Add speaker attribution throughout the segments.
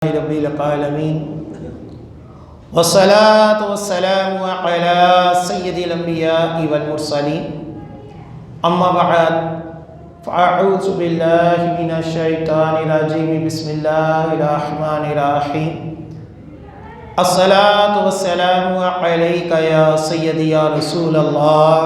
Speaker 1: رب العالمین والصلاة والسلام علی سید الانبیاء والمرسلین اما بعد فاعوذ باللہ من الشیطان الرجیم بسم اللہ الرحمن الرحیم الصلاة والسلام علیک یا سیدی یا رسول اللہ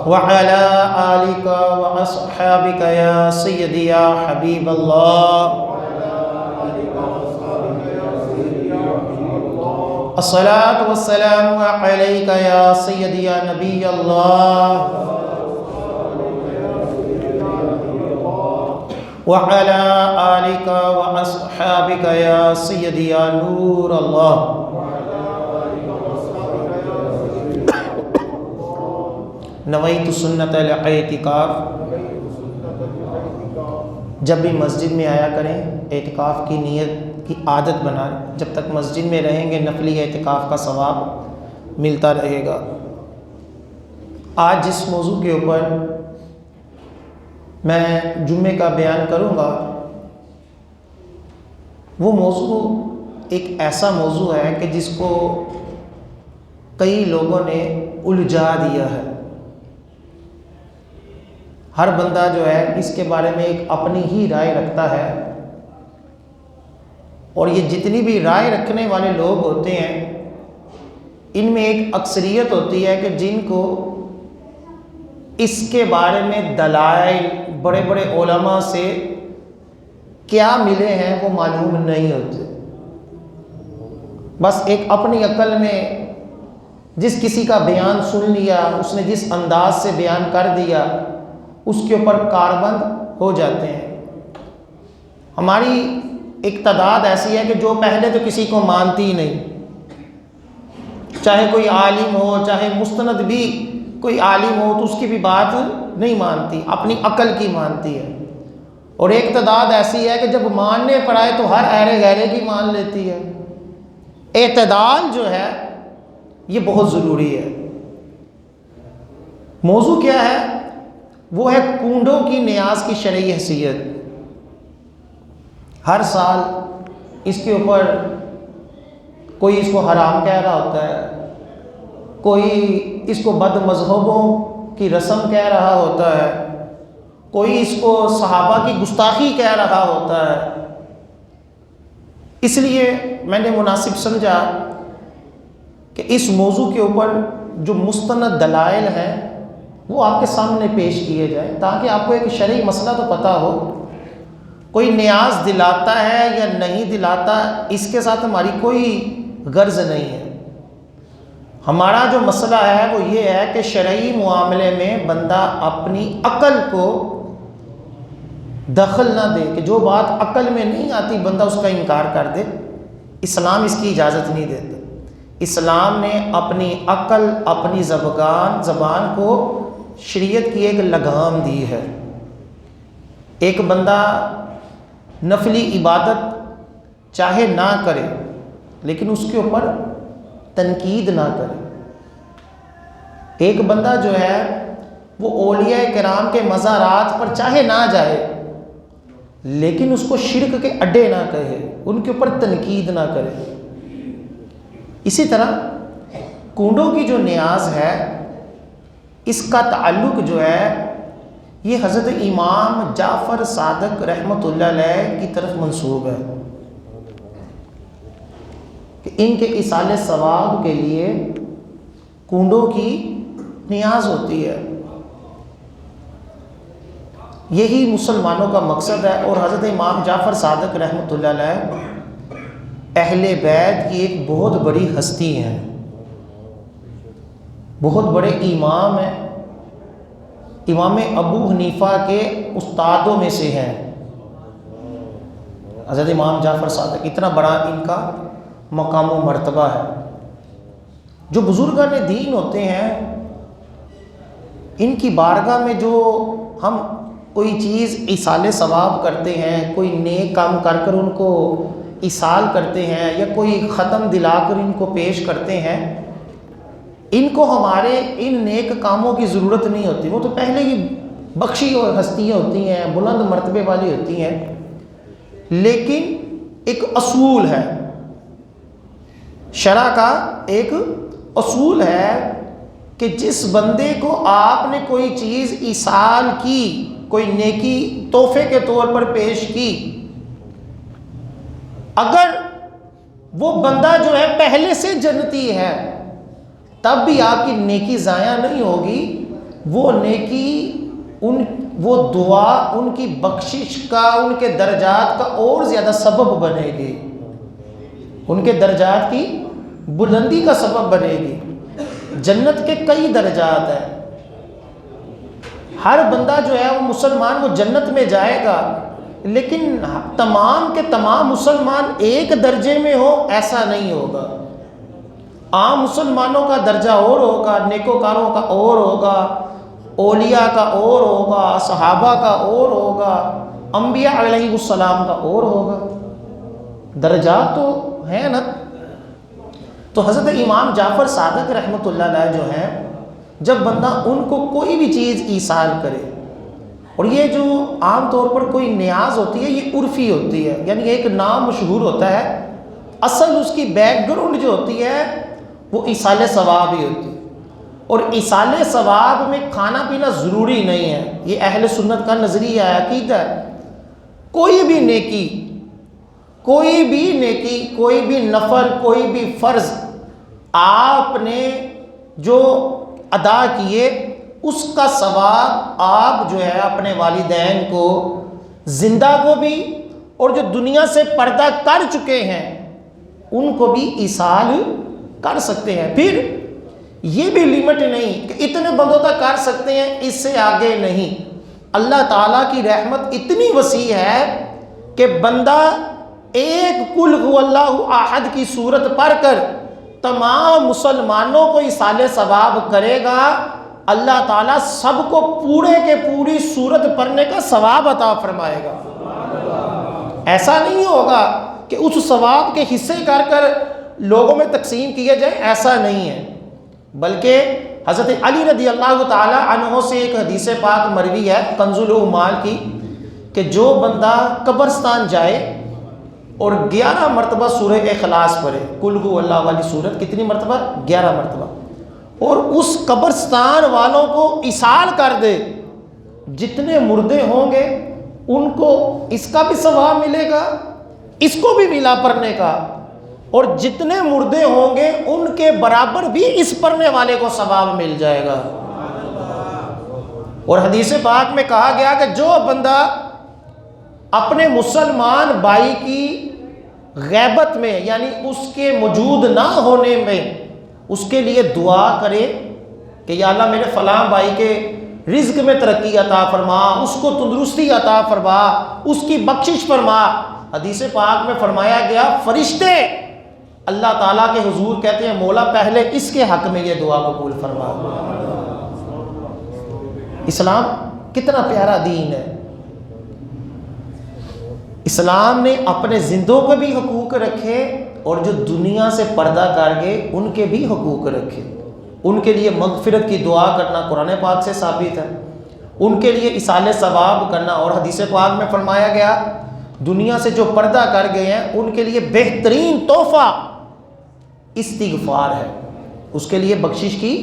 Speaker 1: وعلى آلك وأصحابك يا سيدي يا حبيب الله الصلاة والسلام عليك يا سيدي يا نبي الله وعلى آلك وأصحابك يا سيدي يا نور الله نویت سنت الاعتکاف۔ جب بھی مسجد میں آیا کریں اعتکاف کی نیت کی عادت بنائیں، جب تک مسجد میں رہیں گے نفلی اعتکاف کا ثواب ملتا رہے گا۔ آج جس موضوع کے اوپر میں جمعے کا بیان کروں گا وہ موضوع ایک ایسا موضوع ہے کہ جس کو کئی لوگوں نے الجھا دیا ہے۔ ہر بندہ جو ہے اس کے بارے میں ایک اپنی ہی رائے رکھتا ہے، اور یہ جتنی بھی رائے رکھنے والے لوگ ہوتے ہیں ان میں ایک اکثریت ہوتی ہے کہ جن کو اس کے بارے میں دلائل بڑے بڑے علماء سے کیا ملے ہیں وہ معلوم نہیں ہوتے۔ بس ایک اپنی عقل میں جس کسی کا بیان سن لیا، اس نے جس انداز سے بیان کر دیا اس کے اوپر کاربند ہو جاتے ہیں۔ ہماری ایک تعداد ایسی ہے کہ جو پہلے تو کسی کو مانتی ہی نہیں، چاہے کوئی عالم ہو، چاہے مستند بھی کوئی عالم ہو تو اس کی بھی بات نہیں مانتی، اپنی عقل کی مانتی ہے۔ اور ایک تعداد ایسی ہے کہ جب ماننے پر آئے تو ہر ایرے غیرے کی مان لیتی ہے۔ اعتدال جو ہے یہ بہت ضروری ہے۔ موضوع کیا ہے؟ وہ ہے کنڈوں کی نیاز کی شرعی حیثیت۔ ہر سال اس کے اوپر کوئی اس کو حرام کہہ رہا ہوتا ہے، کوئی اس کو بد مذہبوں کی رسم کہہ رہا ہوتا ہے، کوئی اس کو صحابہ کی گستاخی کہہ رہا ہوتا ہے۔ اس لیے میں نے مناسب سمجھا کہ اس موضوع کے اوپر جو مستند دلائل ہیں وہ آپ کے سامنے پیش کیے جائیں تاکہ آپ کو ایک شرعی مسئلہ تو پتہ ہو۔ کوئی نیاز دلاتا ہے یا نہیں دلاتا اس کے ساتھ ہماری کوئی غرض نہیں ہے۔ ہمارا جو مسئلہ ہے وہ یہ ہے کہ شرعی معاملے میں بندہ اپنی عقل کو دخل نہ دے، کہ جو بات عقل میں نہیں آتی بندہ اس کا انکار کر دے۔ اسلام اس کی اجازت نہیں دیتا۔ اسلام نے اپنی عقل، اپنی زبان کو شریعت کی ایک لگام دی ہے۔ ایک بندہ نفلی عبادت چاہے نہ کرے لیکن اس کے اوپر تنقید نہ کرے۔ ایک بندہ جو ہے وہ اولیاء کرام کے مزارات پر چاہے نہ جائے لیکن اس کو شرک کے اڈے نہ کہے، ان کے اوپر تنقید نہ کرے۔ اسی طرح کنڈوں کی جو نیاز ہے اس کا تعلق جو ہے یہ حضرت امام جعفر صادق رحمۃ اللہ علیہ کی طرف منسوب ہے کہ ان کے ایصال ثواب کے لیے کنڈوں کی نیاز ہوتی ہے۔ یہی مسلمانوں کا مقصد ہے، اور حضرت امام جعفر صادق رحمۃ اللہ علیہ اہل بیت کی ایک بہت بڑی ہستی ہیں، بہت بڑے امام ہیں، امام ابو حنیفہ کے استادوں میں سے ہیں حضرت امام جعفر صادق۔ اتنا بڑا ان کا مقام و مرتبہ ہے۔ جو بزرگان دین ہوتے ہیں ان کی بارگاہ میں جو ہم کوئی چیز ایصال ثواب کرتے ہیں، کوئی نیک کام کر کر ان کو ایصال کرتے ہیں یا کوئی ختم دلا کر ان کو پیش کرتے ہیں، ان کو ہمارے ان نیک کاموں کی ضرورت نہیں ہوتی، وہ تو پہلے ہی بخشی ہوئی ہستیاں ہوتی ہیں، بلند مرتبے والی ہوتی ہیں، لیکن ایک اصول ہے، شرع کا ایک اصول ہے کہ جس بندے کو آپ نے کوئی چیز ایصال کی، کوئی نیکی تحفے کے طور پر پیش کی، اگر وہ بندہ جو ہے پہلے سے جنتی ہے تب بھی آپ کی نیکی ضائع نہیں ہوگی، وہ نیکی وہ دعا ان کی بخشش کا، ان کے درجات کا اور زیادہ سبب بنے گی، ان کے درجات کی بلندی کا سبب بنے گی۔ جنت کے کئی درجات ہیں، ہر بندہ جو ہے وہ مسلمان وہ جنت میں جائے گا، لیکن تمام کے تمام مسلمان ایک درجے میں ہو ایسا نہیں ہوگا۔ عام مسلمانوں کا درجہ اور ہوگا، نیکوکاروں کا اور ہوگا، اولیاء کا اور ہوگا، صحابہ کا اور ہوگا، انبیاء علیہ السلام کا اور ہوگا، درجات تو ہیں نا۔ تو حضرت امام جعفر صادق رحمۃ اللہ علیہ جو ہیں، جب بندہ ان کو کوئی بھی چیز ایصال کرے، اور یہ جو عام طور پر کوئی نیاز ہوتی ہے یہ عرفی ہوتی ہے، یعنی ایک نام مشہور ہوتا ہے، اصل اس کی بیک گراؤنڈ جو ہوتی ہے وہ ایصال ثواب ہی ہوتی ہے، اور ایصال ثواب میں کھانا پینا ضروری نہیں ہے، یہ اہل سنت کا نظریہ ہے، عقیدہ ہے۔ کوئی بھی نیکی، کوئی بھی نفل، کوئی بھی فرض آپ نے جو ادا کیے، اس کا ثواب آپ جو ہے اپنے والدین کو، زندہ کو بھی، اور جو دنیا سے پردہ کر چکے ہیں ان کو بھی ایصال کر سکتے ہیں۔ پھر یہ بھی لیمٹ نہیں کہ اتنے بندوں تک کر سکتے ہیں، اس سے آگے نہیں۔ اللہ تعالیٰ کی رحمت اتنی وسیع ہے کہ بندہ ایک قل هو اللہ احد کی صورت پڑھ کر تمام مسلمانوں کو ایصال ثواب کرے گا، اللہ تعالیٰ سب کو پورے کے پوری صورت پڑھنے کا ثواب عطا فرمائے گا۔ ایسا نہیں ہوگا کہ اس ثواب کے حصے کر کر لوگوں میں تقسیم کیے جائیں، ایسا نہیں ہے، بلکہ حضرت علی رضی اللہ تعالی عنہ سے ایک حدیث پاک مروی ہے کنز العمال کی، کہ جو بندہ قبرستان جائے اور 11 مرتبہ سورہ اخلاص پڑھے، قل هو اللہ والی سورت، کتنی مرتبہ؟ 11 مرتبہ، اور اس قبرستان والوں کو ایصال کر دے، جتنے مردے ہوں گے ان کو اس کا بھی ثواب ملے گا، اس کو بھی ملا پڑھنے کا، اور جتنے مردے ہوں گے ان کے برابر بھی اس پڑھنے والے کو ثواب مل جائے گا۔ اور حدیث پاک میں کہا گیا کہ جو بندہ اپنے مسلمان بھائی کی غیبت میں، یعنی اس کے موجود نہ ہونے میں، اس کے لیے دعا کرے کہ یا اللہ میرے فلاں بھائی کے رزق میں ترقی عطا فرما، اس کو تندرستی عطا فرما، اس کی بخشش فرما، حدیث پاک میں فرمایا گیا فرشتے اللہ تعالیٰ کے حضور کہتے ہیں مولا پہلے اس کے حق میں یہ دعا قبول فرما۔ اسلام کتنا پیارا دین ہے۔ اسلام نے اپنے زندوں کو بھی حقوق رکھے اور جو دنیا سے پردہ کر گئے ان کے بھی حقوق رکھے۔ ان کے لیے مغفرت کی دعا کرنا قرآن پاک سے ثابت ہے، ان کے لیے ایصال ثواب کرنا، اور حدیث پاک میں فرمایا گیا دنیا سے جو پردہ کر گئے ہیں ان کے لیے بہترین تحفہ استغفار ہے، اس کے لیے بخشش کی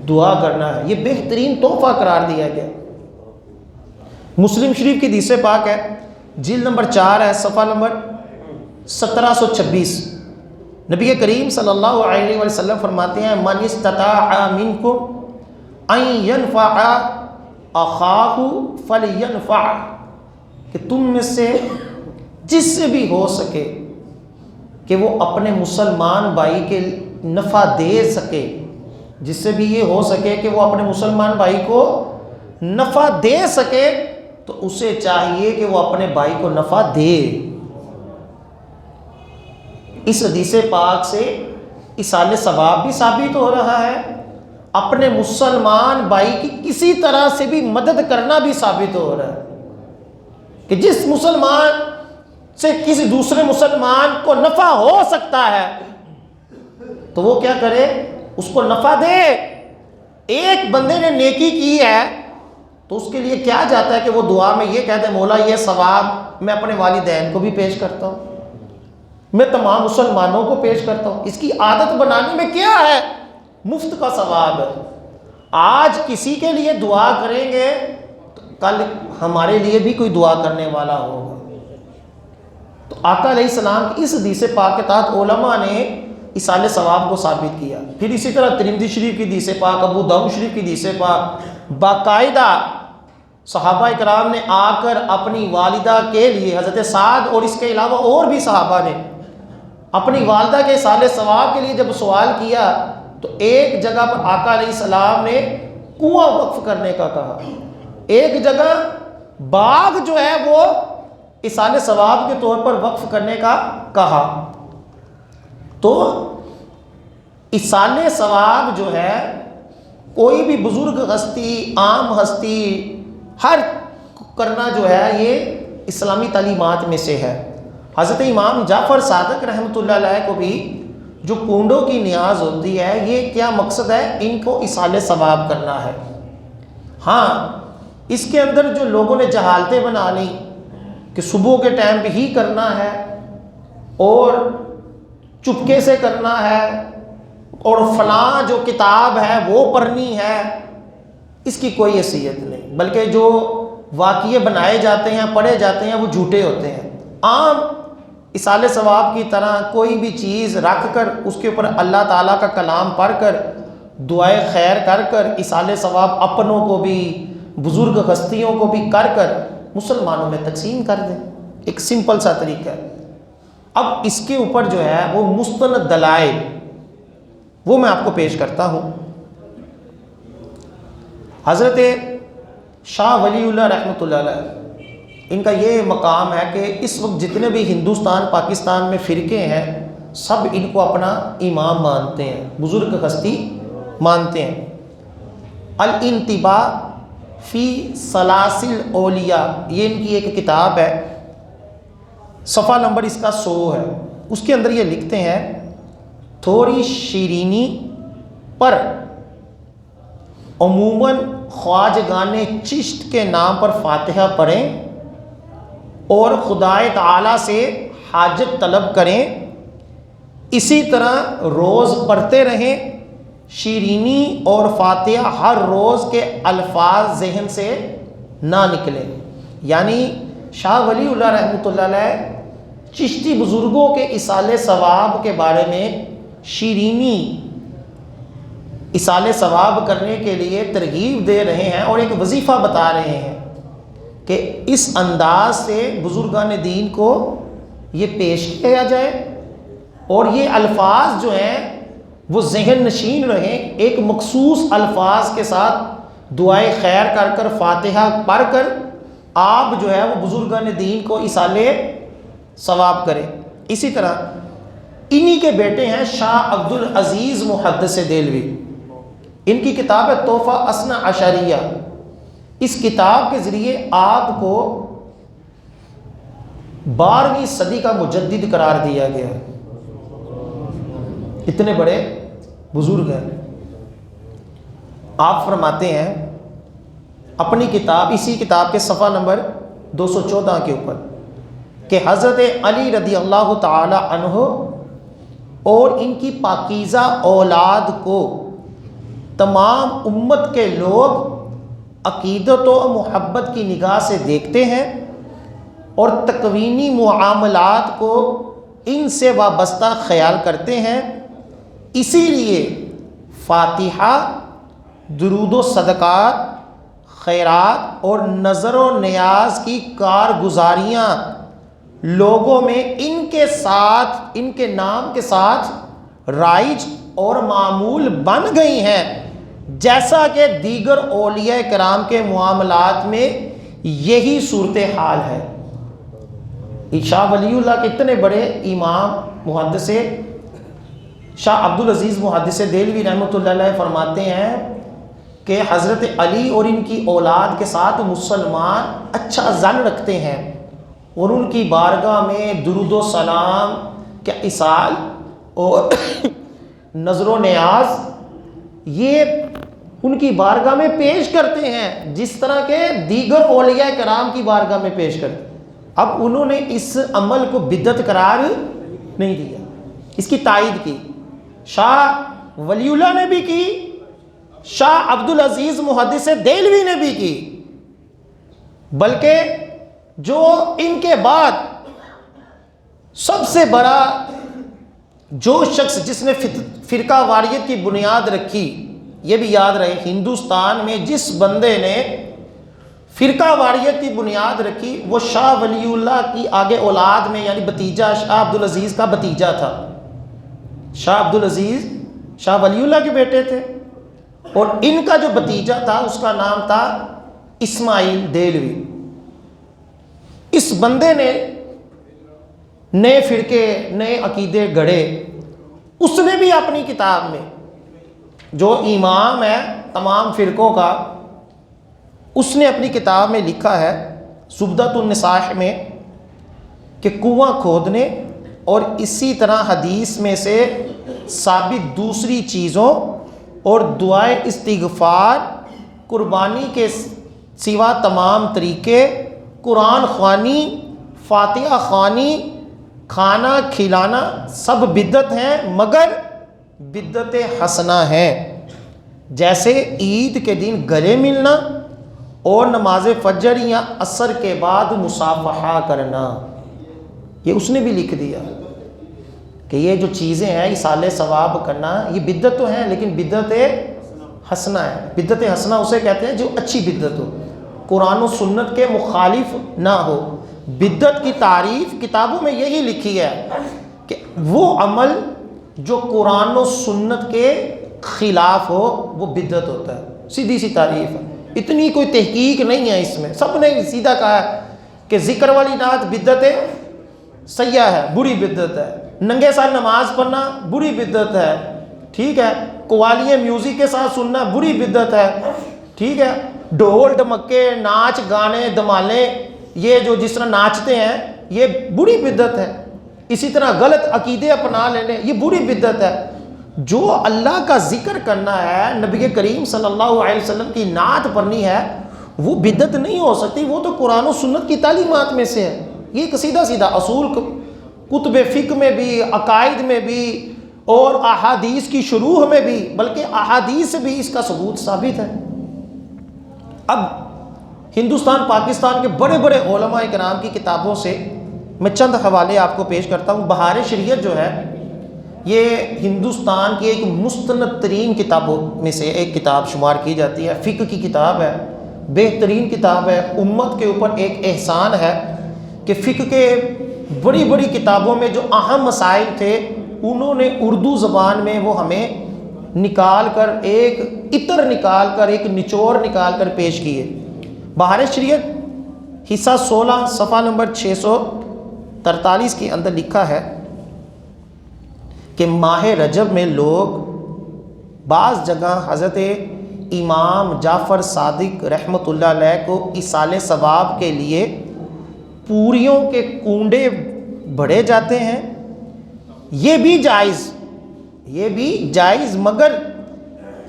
Speaker 1: دعا کرنا ہے، یہ بہترین تحفہ قرار دیا گیا۔ مسلم شریف کی حدیث پاک ہے، جلد نمبر 4 ہے، صفحہ نمبر 1726، نبی کریم صلی اللہ علیہ وسلم فرماتے ہیں من استطاع منکم ان ينفع اخاہ فلینفع، کہ تم میں سے جس سے بھی ہو سکے کہ وہ اپنے مسلمان بھائی کے نفع دے سکے، جس سے بھی یہ ہو سکے کہ وہ اپنے مسلمان بھائی کو نفع دے سکے تو اسے چاہیے کہ وہ اپنے بھائی کو نفع دے۔ اس حدیث پاک سے ایصال ثواب بھی ثابت ہو رہا ہے، اپنے مسلمان بھائی کی کسی طرح سے بھی مدد کرنا بھی ثابت ہو رہا ہے کہ جس مسلمان سے کسی دوسرے مسلمان کو نفع ہو سکتا ہے تو وہ کیا کرے، اس کو نفع دے۔ ایک بندے نے نیکی کی ہے تو اس کے لیے کیا جاتا ہے کہ وہ دعا میں یہ کہتے ہیں مولا یہ ثواب میں اپنے والدین کو بھی پیش کرتا ہوں، میں تمام مسلمانوں کو پیش کرتا ہوں۔ اس کی عادت بنانے میں کیا ہے؟ مفت کا ثواب ہے۔ آج کسی کے لیے دعا کریں گے تو کل ہمارے لیے بھی کوئی دعا کرنے والا ہوگا۔ تو آقا علیہ السلام کی اس حدیث پاک کے تحت علماء نے ایصال ثواب کو ثابت کیا۔ پھر اسی طرح ترمذی شریف کی حدیث پاک، ابو داؤد شریف کی حدیث پاک، باقاعدہ صحابہ اکرام نے آ کر اپنی والدہ کے لیے، حضرت سعد اور اس کے علاوہ اور بھی صحابہ نے اپنی والدہ کے ایصال ثواب کے لیے جب سوال کیا تو ایک جگہ پر آقا علیہ السلام نے کنواں وقف کرنے کا کہا، ایک جگہ باغ جو ہے وہ ایصال ثواب کے طور پر وقف کرنے کا کہا۔ تو ایصال ثواب جو ہے کوئی بھی بزرگ ہستی، عام ہستی، ہر کرنا جو ہے یہ اسلامی تعلیمات میں سے ہے۔ حضرت امام جعفر صادق رحمۃ اللہ علیہ کو بھی جو کنڈوں کی نیاز ہوتی ہے، یہ کیا مقصد ہے؟ ان کو ایصال ثواب کرنا ہے۔ ہاں اس کے اندر جو لوگوں نے جہالتیں بنا لیں کہ صبح کے ٹائم پہ ہی کرنا ہے اور چپکے سے کرنا ہے اور فلاں جو کتاب ہے وہ پڑھنی ہے، اس کی کوئی حیثیت نہیں، بلکہ جو واقعے بنائے جاتے ہیں، پڑھے جاتے ہیں، وہ جھوٹے ہوتے ہیں۔ عام ایصال ثواب کی طرح کوئی بھی چیز رکھ کر اس کے اوپر اللہ تعالیٰ کا کلام پڑھ کر دعائے خیر کر کر ایصال ثواب اپنوں کو بھی بزرگ ہستیوں کو بھی کر مسلمانوں میں تقسیم کر دیں، ایک سمپل سا طریقہ ہے۔ اب اس کے اوپر جو ہے وہ مستند دلائل وہ میں آپ کو پیش کرتا ہوں۔ حضرت شاہ ولی اللہ رحمۃ اللہ علیہ، ان کا یہ مقام ہے کہ اس وقت جتنے بھی ہندوستان پاکستان میں فرقے ہیں سب ان کو اپنا امام مانتے ہیں، بزرگ ہستی مانتے ہیں۔ الانتباہ فی سلاسل اولیاء، یہ ان کی ایک کتاب ہے، صفحہ نمبر اس کا 100 ہے۔ اس کے اندر یہ لکھتے ہیں تھوڑی شیرینی پر عموماً خواجگان چشت کے نام پر فاتحہ پڑھیں اور خدائے تعالیٰ سے حاجت طلب کریں، اسی طرح روز پڑھتے رہیں۔ شیرینی اور فاتحہ ہر روز کے الفاظ ذہن سے نہ نکلیں۔ یعنی شاہ ولی اللہ رحمۃ اللہ علیہ چشتی بزرگوں کے ایصال ثواب کے بارے میں شیرینی ایصال ثواب کرنے کے لیے ترغیب دے رہے ہیں اور ایک وظیفہ بتا رہے ہیں کہ اس انداز سے بزرگان دین کو یہ پیش کیا جائے اور یہ الفاظ جو ہیں وہ ذہن نشین رہیں، ایک مخصوص الفاظ کے ساتھ دعائے خیر کر کر فاتحہ پڑھ کر آپ جو ہے وہ بزرگان دین کو ایصال ثواب کریں۔ اسی طرح انہی کے بیٹے ہیں شاہ عبد العزیز محدث دہلوی، ان کی کتاب ہے تحفہ اثنا عشریہ۔ اس کتاب کے ذریعے آپ کو 12ویں صدی کا مجدد قرار دیا گیا ہے۔ اتنے بڑے بزرگ ہیں۔ آپ فرماتے ہیں اپنی کتاب، اسی کتاب کے صفحہ نمبر 214 کے اوپر کہ حضرت علی رضی اللہ تعالی عنہ اور ان کی پاکیزہ اولاد کو تمام امت کے لوگ عقیدت و محبت کی نگاہ سے دیکھتے ہیں اور تکوینی معاملات کو ان سے وابستہ خیال کرتے ہیں، اسی لیے فاتحہ، درود و صدقات، خیرات اور نظر و نیاز کی کارگزاریاں لوگوں میں ان کے ساتھ، ان کے نام کے ساتھ رائج اور معمول بن گئی ہیں، جیسا کہ دیگر اولیاء کرام کے معاملات میں یہی صورتحال ہے۔ شاہ ولی اللہ کے اتنے بڑے امام محدث شاہ عبد العزیز محدث دہلوی رحمۃ اللہ علیہ فرماتے ہیں کہ حضرت علی اور ان کی اولاد کے ساتھ مسلمان اچھا ظن رکھتے ہیں اور ان کی بارگاہ میں درود و سلام کے ایصال اور نظر و نیاز یہ ان کی بارگاہ میں پیش کرتے ہیں جس طرح کے دیگر اولیاء کرام کی بارگاہ میں پیش کرتے ہیں۔ اب انہوں نے اس عمل کو بدعت قرار نہیں دیا، اس کی تائید کی۔ شاہ ولی اللہ نے بھی کی، شاہ عبدالعزیز محدث دہلوی نے بھی کی، بلکہ جو ان کے بعد سب سے بڑا جو شخص جس نے فرقہ واریت کی بنیاد رکھی، یہ بھی یاد رہے ہندوستان میں جس بندے نے فرقہ واریت کی بنیاد رکھی وہ شاہ ولی اللہ کی آگے اولاد میں یعنی بھتیجا شاہ عبدالعزیز کا بھتیجا تھا۔ شاہ عبدالعزیز شاہ ولی اللہ کے بیٹے تھے، اور ان کا جو بھتیجا تھا اس کا نام تھا اسماعیل دہلوی۔ اس بندے نے نئے فرقے نئے عقیدے گڑھے۔ اس نے بھی اپنی کتاب میں جو امام ہے تمام فرقوں کا، اس نے اپنی کتاب میں لکھا ہے زبدۃ النصاح میں کہ کنواں کھودنے اور اسی طرح حدیث میں سے ثابت دوسری چیزوں اور دعائے استغفار، قربانی کے سوا تمام طریقے، قرآن خوانی، فاتحہ خوانی، کھانا کھلانا سب بدعت ہیں مگر بدعت حسنہ ہیں، جیسے عید کے دن گلے ملنا اور نماز فجر یا عصر کے بعد مصافحہ کرنا۔ یہ اس نے بھی لکھ دیا کہ یہ جو چیزیں ہیں ایصال ثواب کرنا یہ بدعت تو ہیں لیکن بدعت حسنہ ہے۔ بدعت حسنہ اسے کہتے ہیں جو اچھی بدعت ہو، قرآن و سنت کے مخالف نہ ہو۔ بدعت کی تعریف کتابوں میں یہی لکھی ہے کہ وہ عمل جو قرآن و سنت کے خلاف ہو وہ بدعت ہوتا ہے، سیدھی سی تعریف ہے، اتنی کوئی تحقیق نہیں ہے اس میں، سب نے سیدھا کہا ہے کہ ذکر والی نعت بدعت سیاح ہے، بری بدعت ہے، ننگے سر نماز پڑھنا بری بدعت ہے، ٹھیک ہے، قوالیے میوزک کے ساتھ سننا بری بدعت ہے، ٹھیک ہے، ڈھول ڈمکے ناچ گانے دمالے یہ جو جس طرح ناچتے ہیں یہ بری بدعت ہے، اسی طرح غلط عقیدے اپنا لینے یہ بری بدعت ہے۔ جو اللہ کا ذکر کرنا ہے، نبی کریم صلی اللہ علیہ وسلم کی نعت پڑھنی ہے، وہ بدعت نہیں ہو سکتی، وہ تو قرآن و سنت کی تعلیمات میں سے ہے۔ یہ ایک سیدھا سیدھا اصول کتب فقہ میں بھی، عقائد میں بھی اور احادیث کی شروح میں بھی، بلکہ احادیث سے بھی اس کا ثبوت ثابت ہے۔ اب ہندوستان پاکستان کے بڑے بڑے علماء کرام کی کتابوں سے میں چند حوالے آپ کو پیش کرتا ہوں۔ بہار شریعت جو ہے یہ ہندوستان کی ایک مستند ترین کتابوں میں سے ایک کتاب شمار کی جاتی ہے، فقہ کی کتاب ہے، بہترین کتاب ہے۔ امت کے اوپر ایک احسان ہے کہ فقہ کے بڑی بڑی کتابوں میں جو اہم مسائل تھے انہوں نے اردو زبان میں وہ ہمیں نکال کر ایک عطر نکال کر ایک نچوڑ نکال کر پیش کیے۔ بہار شریعت حصہ 16 صفحہ نمبر 643 کے اندر لکھا ہے کہ ماہ رجب میں لوگ بعض جگہ حضرت امام جعفر صادق رحمۃ اللہ علیہ کو ایصال ثواب کے لیے پوریوں کے کنڈے بڑھے جاتے ہیں، یہ بھی جائز مگر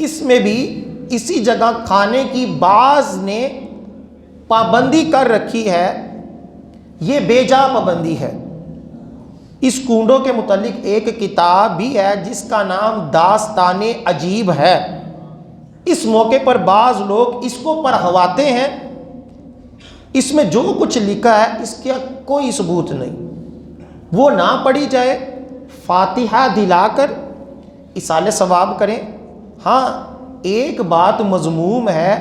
Speaker 1: اس میں بھی اسی جگہ کھانے کی بعض نے پابندی کر رکھی ہے، یہ بے جا پابندی ہے۔ اس کنڈوں کے متعلق ایک کتاب بھی ہے جس کا نام داستان عجیب ہے۔ اس موقع پر بعض لوگ اس کو پڑھواتے ہیں، اس میں جو کچھ لکھا ہے اس کا کوئی ثبوت نہیں، وہ نہ پڑھی جائے، فاتحہ دلا کر ایصال ثواب کریں۔ ہاں ایک بات مذموم ہے،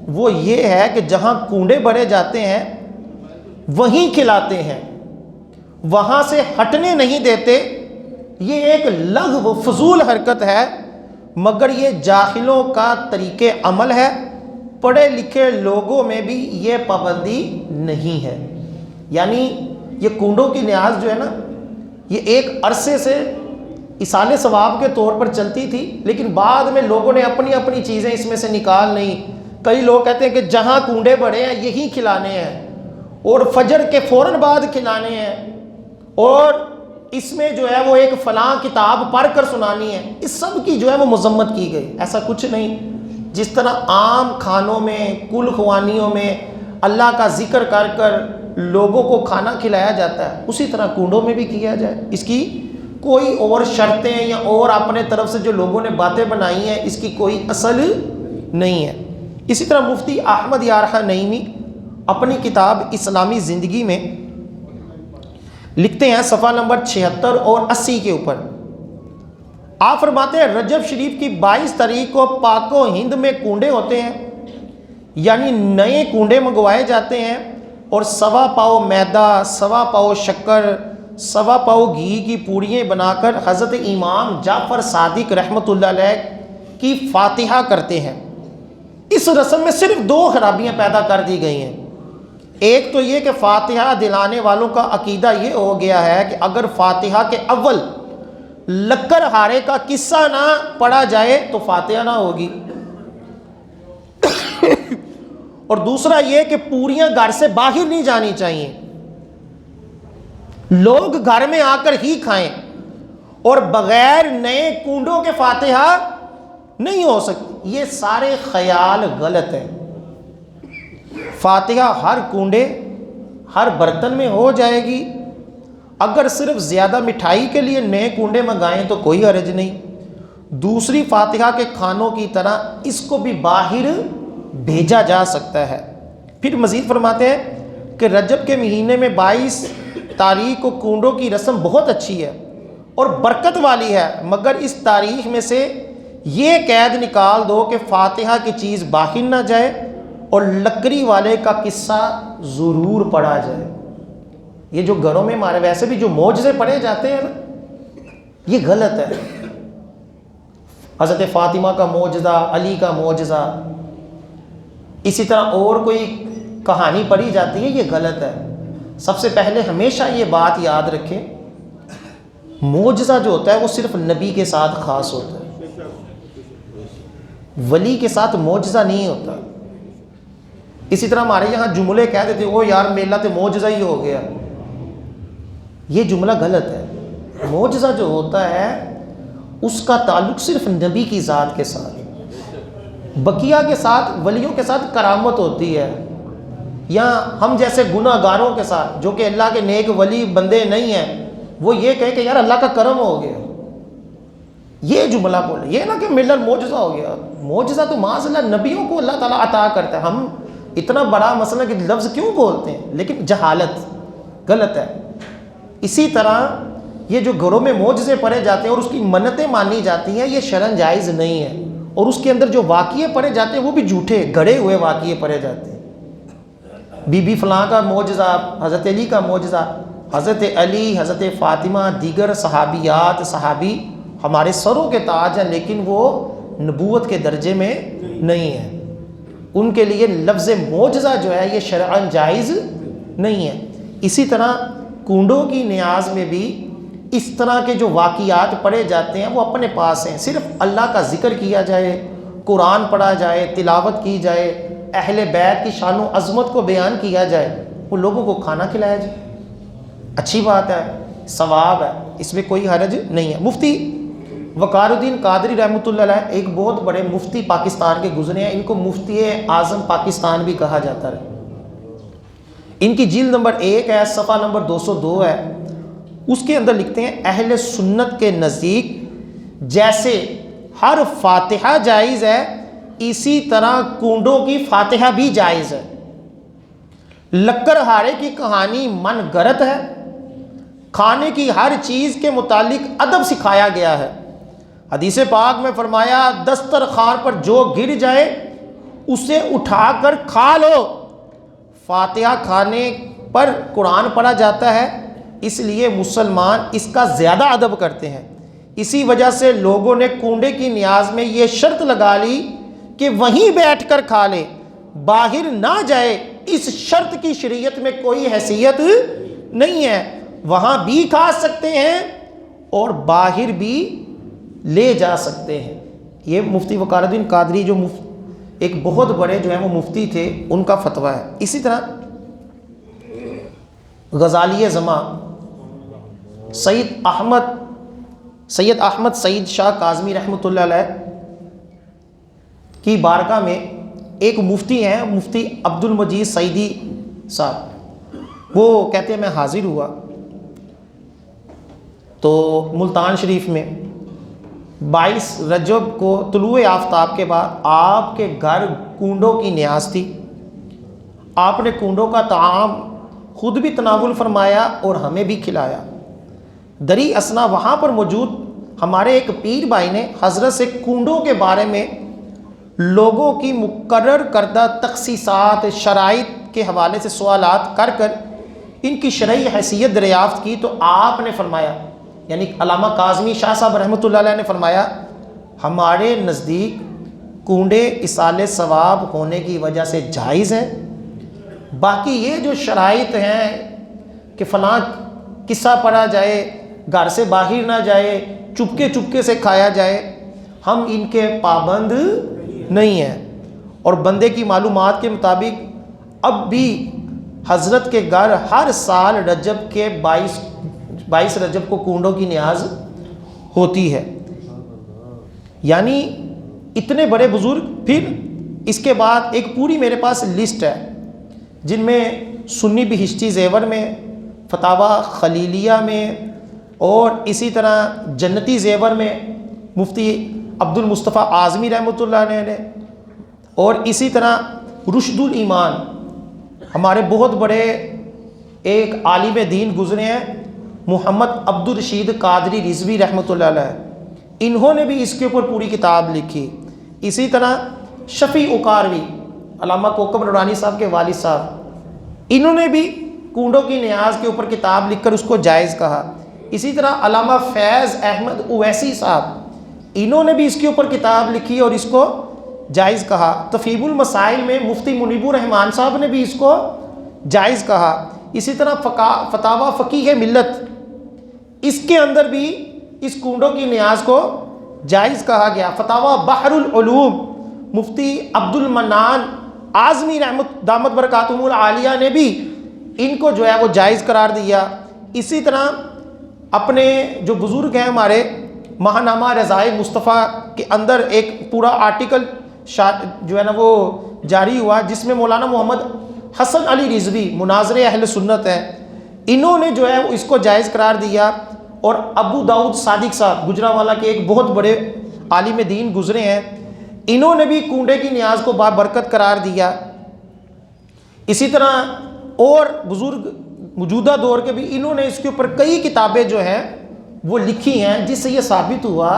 Speaker 1: وہ یہ ہے کہ جہاں کنڈے بڑھے جاتے ہیں وہیں کھلاتے ہیں، وہاں سے ہٹنے نہیں دیتے، یہ ایک لغو فضول حرکت ہے، مگر یہ جاہلوں کا طریق عمل ہے، پڑھے لکھے لوگوں میں بھی یہ پابندی نہیں ہے۔ یعنی یہ کنڈوں کی نیاز جو ہے نا یہ ایک عرصے سے ایصال ثواب کے طور پر چلتی تھی، لیکن بعد میں لوگوں نے اپنی اپنی چیزیں اس میں سے نکال نہیں۔ کئی لوگ کہتے ہیں کہ جہاں کنڈے بڑھے ہیں یہی کھلانے ہیں، اور فجر کے فوراً بعد کھلانے ہیں، اور اس میں جو ہے وہ ایک فلاں کتاب پڑھ کر سنانی ہے۔ اس سب کی جو ہے وہ مذمت کی گئی، ایسا کچھ نہیں۔ جس طرح عام کھانوں میں، کل خوانیوں میں اللہ کا ذکر کر کر لوگوں کو کھانا کھلایا جاتا ہے، اسی طرح کنڈوں میں بھی کیا جائے۔ اس کی کوئی اور شرطیں یا اور اپنے طرف سے جو لوگوں نے باتیں بنائی ہیں، اس کی کوئی اصل نہیں ہے۔ اسی طرح مفتی احمد یارحہ نعیمی اپنی کتاب اسلامی زندگی میں لکھتے ہیں صفحہ نمبر 76 اور 80 کے اوپر، آپ فرماتے ہیں رجب شریف کی 22 تاریخ کو پاک و ہند میں کنڈے ہوتے ہیں، یعنی نئے کنڈے منگوائے جاتے ہیں، اور 1.25 پاؤ میدا، 1.25 پاؤ شکر، 1.25 پاؤ گھی کی پوڑیاں بنا کر حضرت امام جعفر صادق رحمۃ اللہ علیہ کی فاتحہ کرتے ہیں۔ اس رسم میں صرف 2 خرابیاں پیدا کر دی گئی ہیں۔ ایک تو یہ کہ فاتحہ دلانے والوں کا عقیدہ یہ ہو گیا ہے کہ اگر فاتحہ کے اول لکڑ ہارے کا قصہ نہ پڑھا جائے تو فاتحہ نہ ہوگی، اور دوسرا یہ کہ پوریاں گھر سے باہر نہیں جانی چاہیے، لوگ گھر میں آ کر ہی کھائیں، اور بغیر نئے کنڈوں کے فاتحہ نہیں ہو سکتی۔ یہ سارے خیال غلط ہیں۔ فاتحہ ہر کنڈے، ہر برتن میں ہو جائے گی۔ اگر صرف زیادہ مٹھائی کے لیے نئے کنڈے منگائیں تو کوئی حرج نہیں۔ دوسری فاتحہ کے کھانوں کی طرح اس کو بھی باہر بھیجا جا سکتا ہے۔ پھر مزید فرماتے ہیں کہ رجب کے مہینے میں 22 تاریخ کو کنڈوں کی رسم بہت اچھی ہے اور برکت والی ہے، مگر اس تاریخ میں سے یہ قید نکال دو کہ فاتحہ کی چیز باہر نہ جائے اور لکڑی والے کا قصہ ضرور پڑھا جائے۔ یہ جو گھروں میں ہمارے ویسے بھی جو معجزے پڑھے جاتے ہیں نا، یہ غلط ہے۔ حضرت فاطمہ کا معجزہ، علی کا معجزہ، اسی طرح اور کوئی کہانی پڑھی جاتی ہے، یہ غلط ہے۔ سب سے پہلے ہمیشہ یہ بات یاد رکھیں، معجزہ جو ہوتا ہے وہ صرف نبی کے ساتھ خاص ہوتا ہے، ولی کے ساتھ معجزہ نہیں ہوتا۔ اسی طرح ہمارے یہاں جملے کہہ دیتے وہ یار میلہ تو معجزہ ہی ہو گیا، یہ جملہ غلط ہے۔ معجزہ جو ہوتا ہے اس کا تعلق صرف نبی کی ذات کے ساتھ، بقیہ کے ساتھ، ولیوں کے ساتھ کرامت ہوتی ہے، یا ہم جیسے گناہ گاروں کے ساتھ جو کہ اللہ کے نیک ولی بندے نہیں ہیں، وہ یہ کہے کہ یار اللہ کا کرم ہو گیا، یہ جملہ بولے، یہ نہ کہ ملت معجزہ ہو گیا۔ معجزہ تو معاذ اللہ نبیوں کو اللہ تعالیٰ عطا کرتا ہے۔ ہم اتنا بڑا مسئلہ کہ لفظ کیوں بولتے ہیں، لیکن جہالت غلط ہے۔ اسی طرح یہ جو گھروں میں معجزے پڑھے جاتے ہیں اور اس کی منتیں مانی جاتی ہیں، یہ شرعاً جائز نہیں ہے، اور اس کے اندر جو واقعے پڑھے جاتے ہیں وہ بھی جھوٹے گھڑے ہوئے واقعے پڑھے جاتے ہیں۔ بی بی فلاں کا معجزہ، حضرت علی کا معجزہ، حضرت علی، حضرت فاطمہ، دیگر صحابیات، صحابی ہمارے سروں کے تاج ہیں، لیکن وہ نبوت کے درجے میں نہیں ہیں۔ ان کے لیے لفظ معجزہ جو ہے یہ شرعاً جائز نہیں ہے۔ اسی طرح کنڈوں کی نیاز میں بھی اس طرح کے جو واقعات پڑھے جاتے ہیں وہ اپنے پاس ہیں، صرف اللہ کا ذکر کیا جائے، قرآن پڑھا جائے، تلاوت کی جائے، اہل بیت کی شان و عظمت کو بیان کیا جائے، وہ لوگوں کو کھانا کھلایا جائے، اچھی بات ہے، ثواب ہے، اس میں کوئی حرج نہیں ہے۔ مفتی وقار الدین قادری رحمۃ اللہ علیہ ایک بہت بڑے مفتی پاکستان کے گزرے ہیں، ان کو مفتی اعظم پاکستان بھی کہا جاتا ہے۔ ان کی جلد نمبر 1 ہے، صفحہ نمبر 202 ہے، اس کے اندر لکھتے ہیں اہل سنت کے نزدیک جیسے ہر فاتحہ جائز ہے، اسی طرح کنڈوں کی فاتحہ بھی جائز ہے۔ لکڑ ہارے کی کہانی من گھڑت ہے، کھانے کی ہر چیز کے متعلق ادب سکھایا گیا ہے۔ حدیث پاک میں فرمایا دسترخوان پر جو گر جائے اسے اٹھا کر کھا لو۔ فاتحہ کھانے پر قرآن پڑھا جاتا ہے، اس لیے مسلمان اس کا زیادہ ادب کرتے ہیں۔ اسی وجہ سے لوگوں نے کنڈے کی نیاز میں یہ شرط لگا لی کہ وہیں بیٹھ کر کھا لے، باہر نہ جائے۔ اس شرط کی شریعت میں کوئی حیثیت نہیں ہے، وہاں بھی کھا سکتے ہیں اور باہر بھی لے جا سکتے ہیں۔ یہ مفتی وقار الدین قادری جو ایک بہت بڑے جو ہیں وہ مفتی تھے، ان کا فتویٰ ہے۔ اسی طرح غزالی زمان سید احمد سعید شاہ کاظمی رحمۃ اللہ علیہ کی بارگاہ میں ایک مفتی ہیں، مفتی عبد المجید سعیدی صاحب، وہ کہتے ہیں میں حاضر ہوا تو ملتان شریف میں 22 رجب کو طلوع آفتاب کے بعد آپ کے گھر کنڈوں کی نیاز تھی، آپ نے کنڈوں کا طعام خود بھی تناول فرمایا اور ہمیں بھی کھلایا۔ دری اسنا وہاں پر موجود ہمارے ایک پیر بھائی نے حضرت سے کنڈوں کے بارے میں لوگوں کی مقرر کردہ تخصیصات، شرائط کے حوالے سے سوالات کر کر ان کی شرعی حیثیت دریافت کی، تو آپ نے فرمایا، یعنی علامہ کاظمی شاہ صاحب رحمۃ اللہ علیہ نے فرمایا، ہمارے نزدیک کنڈے اصالِ ثواب ہونے کی وجہ سے جائز ہیں، باقی یہ جو شرائط ہیں کہ فلاں قصہ پڑھا جائے، گھر سے باہر نہ جائے، چپکے چپکے سے کھایا جائے، ہم ان کے پابند نہیں ہیں۔ اور بندے کی معلومات کے مطابق اب بھی حضرت کے گھر ہر سال رجب کے 22 رجب کو کنڈوں کی نیاز ہوتی ہے۔ یعنی اتنے بڑے بزرگ۔ پھر اس کے بعد ایک پوری میرے پاس لسٹ ہے جن میں سنی بہشتی زیور میں، فتاوی خلیلیہ میں، اور اسی طرح جنتی زیور میں مفتی عبد المصطفیٰ اعظمی رحمۃ اللہ علیہ نے، اور اسی طرح رشد الایمان، ہمارے بہت بڑے ایک عالم دین گزرے ہیں محمد عبد الرشید قادری رضوی رحمۃ اللہ علیہ، انہوں نے بھی اس کے اوپر پوری کتاب لکھی۔ اسی طرح شفیع اقاروی، علامہ کوکب نورانی صاحب کے والد صاحب، انہوں نے بھی کنڈوں کی نیاز کے اوپر کتاب لکھ کر اس کو جائز کہا۔ اسی طرح علامہ فیض احمد اویسی صاحب، انہوں نے بھی اس کے اوپر کتاب لکھی اور اس کو جائز کہا۔ تفہیم المسائل میں مفتی منیب الرحمان صاحب نے بھی اس کو جائز کہا۔ اسی طرح فتاوی فقیہ ملت، اس کے اندر بھی اس کنڈوں کی نیاز کو جائز کہا گیا۔ فتاوی بحر العلوم، مفتی عبد المنان اعظمی رحمت دامت برکاتہم العالیہ نے بھی ان کو جو ہے وہ جائز قرار دیا۔ اسی طرح اپنے جو بزرگ ہیں ہمارے، ماہنامہ رضائے مصطفیٰ کے اندر ایک پورا آرٹیکل جو ہے نا وہ جاری ہوا جس میں مولانا محمد حسن علی رضوی مناظر اہل سنت ہیں، انہوں نے جو ہے وہ اس کو جائز قرار دیا۔ اور ابو داؤد صادق صاحب گجرانوالہ کے ایک بہت بڑے عالم دین گزرے ہیں، انہوں نے بھی کنڈے کی نیاز کو بابرکت قرار دیا۔ اسی طرح اور بزرگ موجودہ دور کے بھی انہوں نے اس کے اوپر کئی کتابیں جو ہیں وہ لکھی ہیں، جس سے یہ ثابت ہوا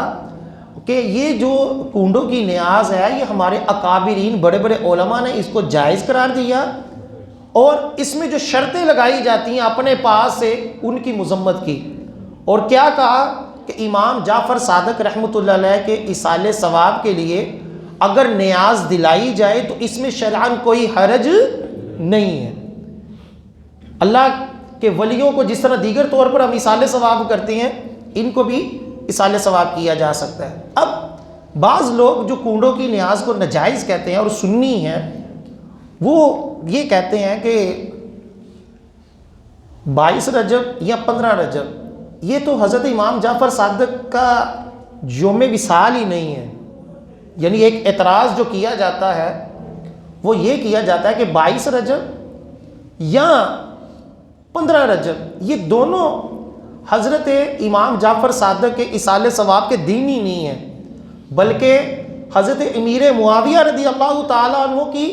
Speaker 1: کہ یہ جو کنڈوں کی نیاز ہے یہ ہمارے اکابرین بڑے بڑے علماء نے اس کو جائز قرار دیا، اور اس میں جو شرطیں لگائی جاتی ہیں اپنے پاس سے ان کی مذمت کی۔ اور کیا کہا کہ امام جعفر صادق رحمۃ اللہ علیہ کے ایصال ثواب کے لیے اگر نیاز دلائی جائے تو اس میں شرعاً کوئی حرج نہیں ہے۔ اللہ کے ولیوں کو جس طرح دیگر طور پر ہم ایصال ثواب کرتے ہیں، ان کو بھی ایصال ثواب کیا جا سکتا ہے۔ اب بعض لوگ جو کنڈوں کی نیاز کو ناجائز کہتے ہیں اور سنی ہیں، وہ یہ کہتے ہیں کہ 22 رجب یا 15 رجب یہ تو حضرت امام جعفر صادق کا یوم وصال ہی نہیں ہے۔ یعنی ایک اعتراض جو کیا جاتا ہے وہ یہ کیا جاتا ہے کہ 22 رجب یا 15 رجب یہ دونوں حضرت امام جعفر صادق کے ایصال ثواب کے دن ہی نہیں ہیں، بلکہ حضرت امیر معاویہ رضی اللہ تعالیٰ عنہ کی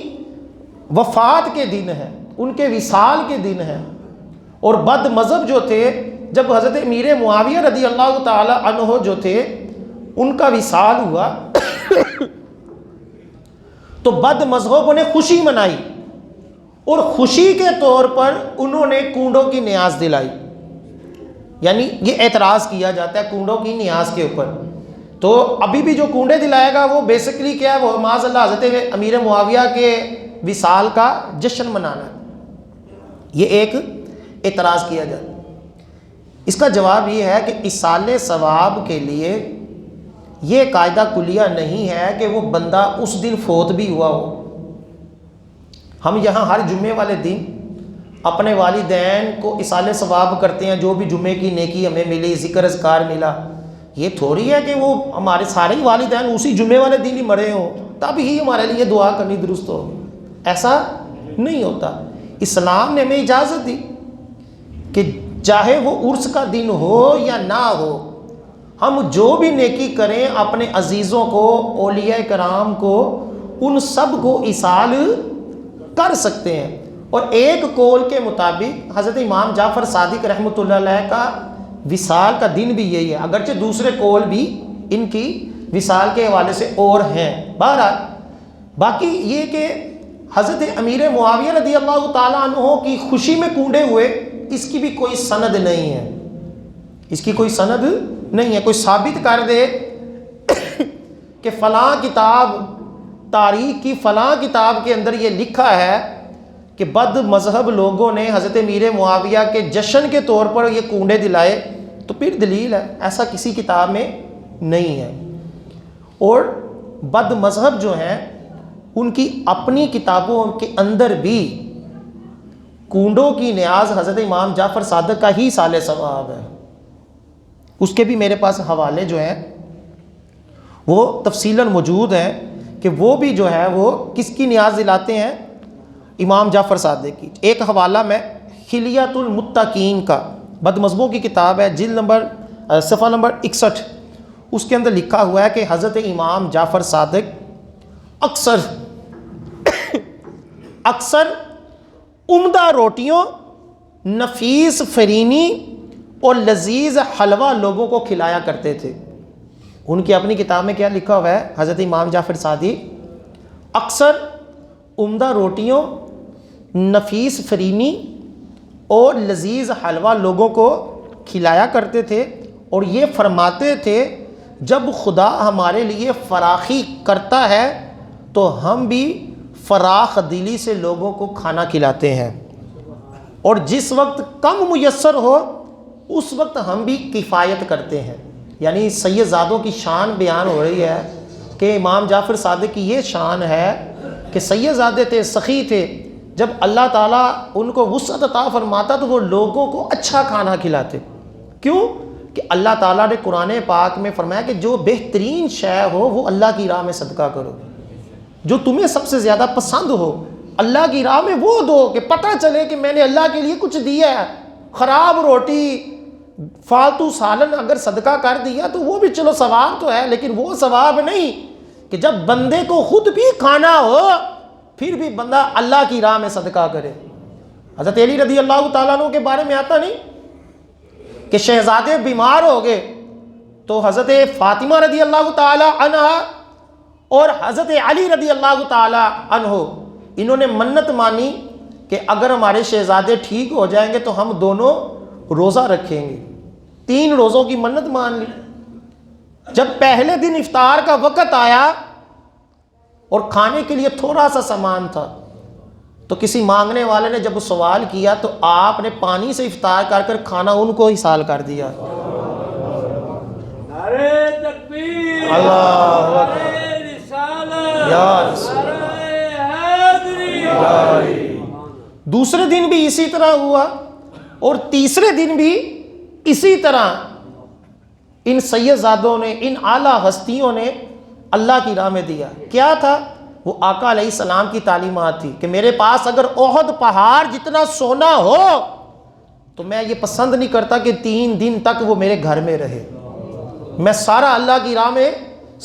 Speaker 1: وفات کے دن ہے، ان کے وصال کے دن ہے۔ اور بد مذہب جو تھے، جب حضرت امیر معاویہ رضی اللہ تعالیٰ عنہ جو تھے ان کا وصال ہوا تو بد مذہبوں نے خوشی منائی، اور خوشی کے طور پر انہوں نے کنڈوں کی نیاز دلائی۔ یعنی یہ اعتراض کیا جاتا ہے کنڈوں کی نیاز کے اوپر۔ تو ابھی بھی جو کنڈے دلائے گا وہ بیسکلی کیا ہے، وہ معاذ اللہ حضرت امیر معاویہ کے وصال کا جشن منانا ہے، یہ ایک اعتراض کیا جاتا ہے۔ اس کا جواب یہ ہے کہ ایصال ثواب کے لیے یہ قاعدہ کلیہ نہیں ہے کہ وہ بندہ اس دن فوت بھی ہوا ہو۔ ہم یہاں ہر جمعے والے دن اپنے والدین کو ایصال ثواب کرتے ہیں، جو بھی جمعے کی نیکی ہمیں ملی، ذکر اذکار ملا، یہ تھوڑی ہے کہ وہ ہمارے سارے ہی والدین اسی جمعے والے دن ہی مرے ہوں۔ تب ہی ہمارے لیے دعا کرنی درست ہوگی. ایسا نہیں ہوتا. اسلام نے ہمیں اجازت دی کہ چاہے وہ عرس کا دن ہو یا نہ ہو، ہم جو بھی نیکی کریں اپنے عزیزوں کو، اولیاء کرام کو، ان سب کو ایصال کر سکتے ہیں. اور ایک قول کے مطابق حضرت امام جعفر صادق رحمۃ اللہ علیہ کا وصال کا دن بھی یہی ہے، اگرچہ دوسرے قول بھی ان کی وصال کے حوالے سے اور ہیں. بہرحال باقی یہ کہ حضرت امیر معاویہ رضی اللہ تعالیٰ عنہ کی خوشی میں کونڈے ہوئے، اس کی بھی کوئی سند نہیں ہے. اس کی کوئی سند نہیں ہے. کوئی ثابت کر دے کہ فلاں کتاب، تاریخ کی فلاں کتاب کے اندر یہ لکھا ہے کہ بد مذہب لوگوں نے حضرت امیر معاویہ کے جشن کے طور پر یہ کونڈے دلائے، تو پھر دلیل ہے. ایسا کسی کتاب میں نہیں ہے. اور بد مذہب جو ہیں ان کی اپنی کتابوں کے اندر بھی کونڈوں کی نیاز حضرت امام جعفر صادق کا ہی سال ثواب ہے. اس کے بھی میرے پاس حوالے جو ہیں وہ تفصیلاً موجود ہیں کہ وہ بھی جو ہے وہ کس کی نیاز دلاتے ہیں، امام جعفر صادق کی. ایک حوالہ میں حلیۃ المتقین کا، بد مذہبوں کی کتاب ہے، جلد نمبر صفحہ نمبر 61، اس کے اندر لکھا ہوا ہے کہ حضرت امام جعفر صادق اکثر عمدہ روٹیوں، نفیس فرینی اور لذیذ حلوہ لوگوں کو کھلایا کرتے تھے. ان کی اپنی کتاب میں کیا لکھا ہوا ہے، حضرت امام جعفر صادق اکثر عمدہ روٹیوں، نفیس فرینی اور لذیذ حلوہ لوگوں کو کھلایا کرتے تھے، اور یہ فرماتے تھے جب خدا ہمارے لیے فراخی کرتا ہے تو ہم بھی فراخ دلی سے لوگوں کو کھانا کھلاتے ہیں، اور جس وقت کم میسر ہو اس وقت ہم بھی کفایت کرتے ہیں. یعنی سید زادوں کی شان بیان ہو رہی ہے کہ امام جعفر صادق کی یہ شان ہے کہ سید زادے تھے، سخی تھے، جب اللہ تعالیٰ ان کو وسعت عطا فرماتا تو وہ لوگوں کو اچھا کھانا کھلاتے. کیوں کہ اللہ تعالیٰ نے قرآن پاک میں فرمایا کہ جو بہترین شے ہو وہ اللہ کی راہ میں صدقہ کرو، جو تمہیں سب سے زیادہ پسند ہو اللہ کی راہ میں وہ دو، کہ پتہ چلے کہ میں نے اللہ کے لیے کچھ دیا ہے. خراب روٹی، فالتو سالن اگر صدقہ کر دیا تو وہ بھی چلو ثواب تو ہے، لیکن وہ ثواب نہیں کہ جب بندے کو خود بھی کھانا ہو پھر بھی بندہ اللہ کی راہ میں صدقہ کرے. حضرت علی رضی اللہ تعالیٰ عنہ کے بارے میں آتا نہیں کہ شہزادے بیمار ہو گئے تو حضرت فاطمہ رضی اللہ تعالیٰ عنہ اور حضرت علی رضی اللہ تعالیٰ عنہ انہوں نے منت مانی کہ اگر ہمارے شہزادے ٹھیک ہو جائیں گے تو ہم دونوں روزہ رکھیں گے. 3 روزوں کی منت مان لی. جب پہلے دن افطار کا وقت آیا اور کھانے کے لیے تھوڑا سا سامان تھا تو کسی مانگنے والے نے جب سوال کیا تو آپ نے پانی سے افطار کر کر کھانا ان کو حصال کر دیا.
Speaker 2: نعرہ تکبیر،
Speaker 1: اللہ
Speaker 2: نعرہ رسالت،
Speaker 1: یا رسول
Speaker 2: نعرہ حیدری.
Speaker 1: دوسرے دن بھی اسی طرح ہوا اور تیسرے دن بھی اسی طرح ان سید زادوں نے، ان اعلیٰ ہستیوں نے اللہ کی راہ میں دیا. کیا تھا وہ؟ آقا علیہ السلام کی تعلیمات تھی کہ میرے پاس اگر احد پہاڑ جتنا سونا ہو تو میں یہ پسند نہیں کرتا کہ 3 دن تک وہ میرے گھر میں رہے. میں سارا اللہ کی راہ میں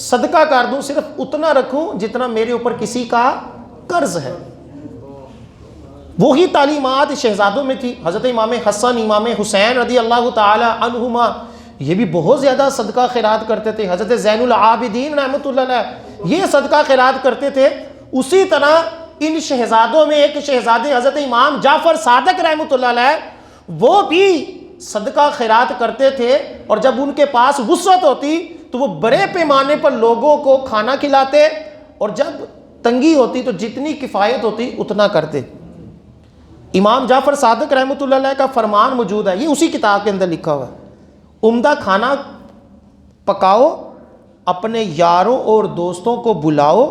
Speaker 1: صدقہ کر دوں، صرف اتنا رکھوں جتنا میرے اوپر کسی کا قرض ہے. وہی تعلیمات شہزادوں میں تھی. حضرت امام حسن، امام حسین رضی اللہ تعالی عنہما یہ بھی بہت زیادہ صدقہ خیرات کرتے تھے. حضرت زین العابدین رحمۃ اللہ علیہ یہ صدقہ خیرات کرتے تھے. اسی طرح ان شہزادوں میں ایک شہزادے حضرت امام جعفر صادق رحمۃ اللہ علیہ وہ بھی صدقہ خیرات کرتے تھے، اور جب ان کے پاس وسعت ہوتی تو وہ بڑے پیمانے پر لوگوں کو کھانا کھلاتے، اور جب تنگی ہوتی تو جتنی کفایت ہوتی اتنا کرتے. امام جعفر صادق رحمۃ اللہ علیہ کا فرمان موجود ہے، یہ اسی کتاب کے اندر لکھا ہوا ہے. عمدہ کھانا پکاؤ، اپنے یاروں اور دوستوں کو بلاؤ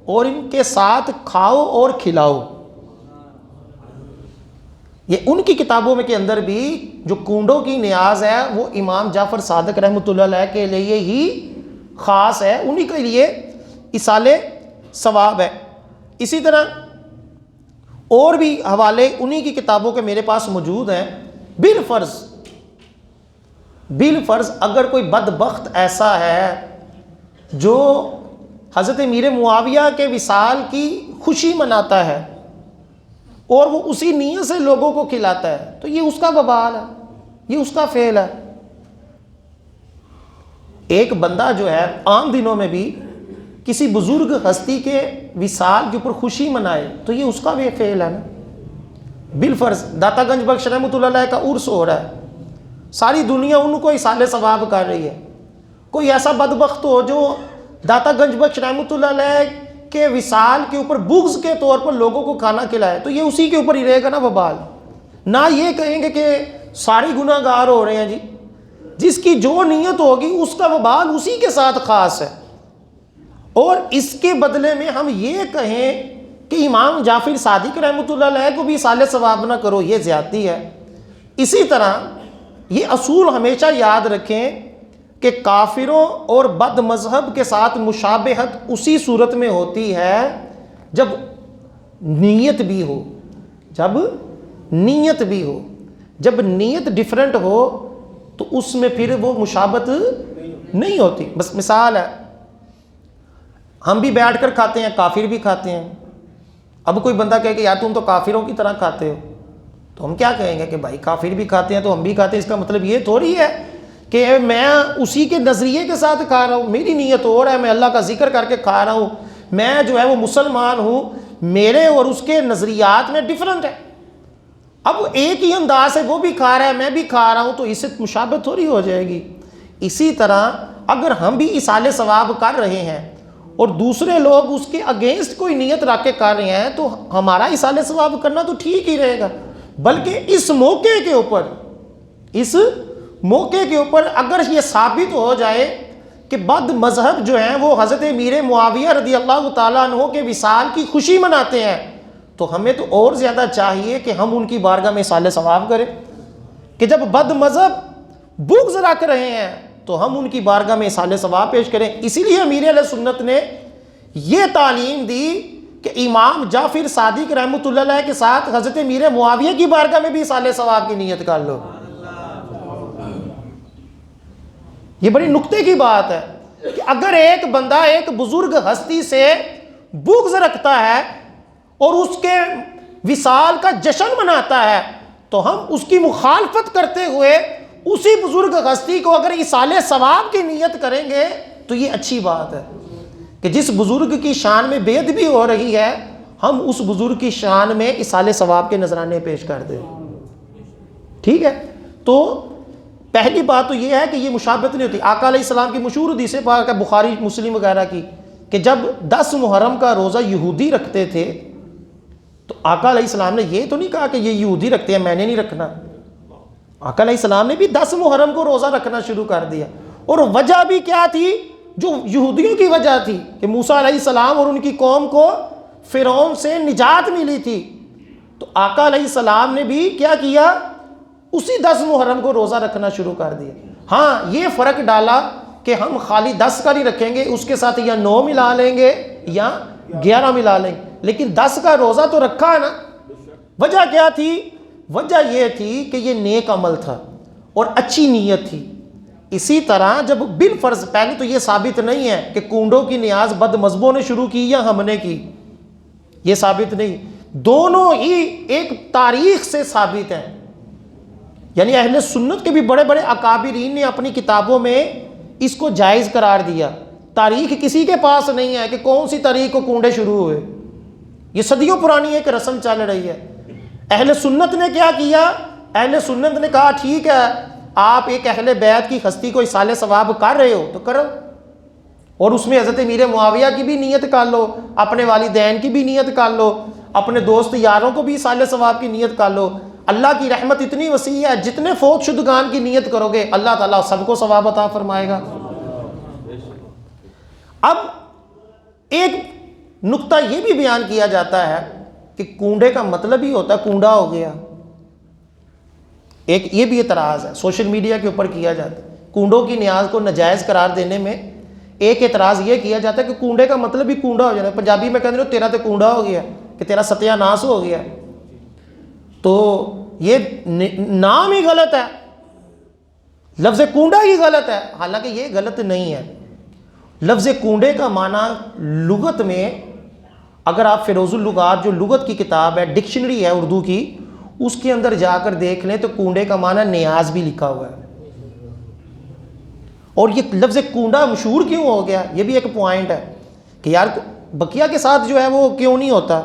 Speaker 1: اور ان کے ساتھ کھاؤ اور کھلاؤ. یہ ان کی کتابوں میں کے اندر بھی جو کونڈوں کی نیاز ہے وہ امام جعفر صادق رحمۃ اللہ علیہ کے لیے ہی خاص ہے. انہی کے لیے ایصال ثواب ہے۔ اسی طرح اور بھی حوالے انہی کی کتابوں کے میرے پاس موجود ہیں۔ بالفرض اگر کوئی بدبخت ایسا ہے جو حضرت امیر معاویہ کے وصال کی خوشی مناتا ہے اور وہ اسی نیت سے لوگوں کو کھلاتا ہے، تو یہ اس کا وبال ہے، یہ اس کا فعل ہے۔ ایک بندہ جو ہے عام دنوں میں بھی کسی بزرگ ہستی کے وصال کے اوپر خوشی منائے تو یہ اس کا بھی فعل ہے نا۔ بالفرض داتا گنج بخش رحمۃ اللہ علیہ کا عرس ہو رہا ہے، ساری دنیا ان کو اصال ثواب کر رہی ہے، کوئی ایسا بدبخت ہو جو داتا گنج بخش رحمۃ اللہ علیہ کے وصال کے اوپر بغض کے طور پر لوگوں کو کھانا کھلائے، تو یہ اسی کے اوپر ہی رہے گا نا وبال۔ نہ یہ کہیں گے کہ ساری گناہ گار ہو رہے ہیں جی، جس کی جو نیت ہوگی اس کا وبال اسی کے ساتھ خاص ہے۔ اور اس کے بدلے میں ہم یہ کہیں کہ امام جعفر صادق رحمۃ اللہ علیہ کو بھی اصال ثواب نہ کرو، یہ زیادتی ہے۔ اسی طرح یہ اصول ہمیشہ یاد رکھیں کہ کافروں اور بد مذہب کے ساتھ مشابہت اسی صورت میں ہوتی ہے جب نیت بھی ہو، جب نیت ڈیفرنٹ ہو تو اس میں پھر وہ مشابہت نہیں ہوتی۔ بس مثال ہے، ہم بھی بیٹھ کر کھاتے ہیں، کافر بھی کھاتے ہیں۔ اب کوئی بندہ کہے کہ یار تم تو کافروں کی طرح کھاتے ہو، تو ہم کیا کہیں گے کہ بھائی کافر بھی کھاتے ہیں تو ہم بھی کھاتے ہیں۔ اس کا مطلب یہ تھوڑی ہے کہ میں اسی کے نظریے کے ساتھ کھا رہا ہوں، میری نیت ہو رہا ہے، میں اللہ کا ذکر کر کے کھا رہا ہوں، میں جو ہے وہ مسلمان ہوں، میرے اور اس کے نظریات میں ڈیفرنٹ ہے۔ اب ایک ہی انداز سے وہ بھی کھا رہا ہے میں بھی کھا رہا ہوں، تو اس سے مشابہت تھوڑی ہو جائے گی۔ اسی طرح اگر ہم بھی اصال ثواب کر رہے ہیں اور دوسرے لوگ اس کے اگینسٹ کوئی نیت رکھ کے کر رہے ہیں تو ہمارا اصال ثواب کرنا تو ٹھیک ہی رہے گا، بلکہ اس موقع کے اوپر اگر یہ ثابت ہو جائے کہ بد مذہب جو ہیں وہ حضرت امیر معاویہ رضی اللہ تعالیٰ عنہ کے وصال کی خوشی مناتے ہیں، تو ہمیں تو اور زیادہ چاہیے کہ ہم ان کی بارگاہ میں اصال ثواب کریں، کہ جب بد مذہب بغض رکھ رہے ہیں تو ہم ان کی بارگاہ میں اصال ثواب پیش کریں۔ اسی لیے امیر علیہ سنت نے یہ تعلیم دی کہ امام جعفر صادق رحمۃ اللہ علیہ کے ساتھ حضرت امیر معاویہ کی بارگاہ میں بھی اصال ثواب کی نیت کر لو۔ یہ بڑی نکتے کی بات ہے کہ اگر ایک بندہ ایک بزرگ ہستی سے بغض رکھتا ہے اور اس کے وصال کا جشن مناتا ہے تو ہم اس کی مخالفت کرتے ہوئے اسی بزرگ ہستی کو اگر اصال ثواب کی نیت کریں گے تو یہ اچھی بات ہے کہ جس بزرگ کی شان میں بے ادبی ہو رہی ہے ہم اس بزرگ کی شان میں اصال ثواب کے نذرانے پیش کر دیں۔ ٹھیک ہے، تو پہلی بات تو یہ ہے کہ یہ مشابہت نہیں ہوتی۔ آقا علیہ السلام کی مشہور حدیث پاک ہے بخاری مسلم وغیرہ کی کہ جب 10 محرم کا روزہ یہودی رکھتے تھے تو آقا علیہ السلام نے یہ تو نہیں کہا کہ یہ یہودی رکھتے ہیں میں نے نہیں رکھنا، آقا علیہ السلام نے بھی 10 محرم کو روزہ رکھنا شروع کر دیا۔ اور وجہ بھی کیا تھی؟ جو یہودیوں کی وجہ تھی کہ موسیٰ علیہ السلام اور ان کی قوم کو فرعون سے نجات ملی تھی، تو آقا علیہ السلام نے بھی کیا کیا؟ اسی 10 محرم کو روزہ رکھنا شروع کر دیا۔ ہاں یہ فرق ڈالا کہ ہم خالی 10 کا نہیں رکھیں گے، اس کے ساتھ یا 9 ملا لیں گے یا 11 ملا لیں گے، لیکن 10 کا روزہ تو رکھا ہے نا۔ وجہ کیا تھی؟ وجہ یہ تھی کہ یہ نیک عمل تھا اور اچھی نیت تھی۔ اسی طرح جب بالفرض پہلے تو یہ ثابت نہیں ہے کہ کنڈوں کی نیاز بد مذہبوں نے شروع کی یا ہم نے کی، یہ ثابت نہیں، دونوں ہی ایک تاریخ سے ثابت ہیں۔ یعنی اہل سنت کے بھی بڑے بڑے اکابرین نے اپنی کتابوں میں اس کو جائز قرار دیا۔ تاریخ کسی کے پاس نہیں ہے کہ کون سی تاریخ کو کنڈے شروع ہوئے، یہ صدیوں پرانی ایک رسم چل رہی ہے۔ اہل سنت نے کیا کیا؟ اہل سنت نے کہا ٹھیک ہے آپ ایک اہل بیت کی ہستی کو اصال ثواب کر رہے ہو تو کرو، اور اس میں حضرت امیر معاویہ کی بھی نیت کر لو، اپنے والدین کی بھی نیت کر لو، اپنے دوست یاروں کو بھی اصال ثواب کی نیت کر لو۔ اللہ کی رحمت اتنی وسیع ہے، جتنے فوت شدگان کی نیت کرو گے اللہ تعالیٰ سب کو ثواب عطا فرمائے گا۔ اب ایک نقطہ یہ بھی بیان کیا جاتا ہے کہ کنڈے کا مطلب ہی ہوتا ہے کنڈا ہو گیا، ایک یہ بھی اعتراض ہے سوشل میڈیا کے اوپر کیا جاتا ہے۔ کنڈوں کی نیاز کو ناجائز قرار دینے میں ایک اعتراض یہ کیا جاتا ہے کہ کنڈے کا مطلب ہی کنڈا ہو جانا ہے. پنجابی میں کہتے ہیں تیرا تو کنڈا ہو گیا, کہ تیرا ستیہ ناس ہو گیا. تو یہ نام ہی غلط ہے, لفظ کنڈا ہی غلط ہے, حالانکہ یہ غلط نہیں ہے. لفظ کنڈے کا معنی لغت میں, اگر آپ فیروز اللغات جو لغت کی کتاب ہے, ڈکشنری ہے اردو کی, اس کے اندر جا کر دیکھ لیں تو کنڈے کا معنی نیاز بھی لکھا ہوا ہے. اور یہ لفظ کنڈا مشہور کیوں ہو گیا, یہ بھی ایک پوائنٹ ہے کہ یار بقیہ کے ساتھ جو ہے وہ کیوں نہیں ہوتا.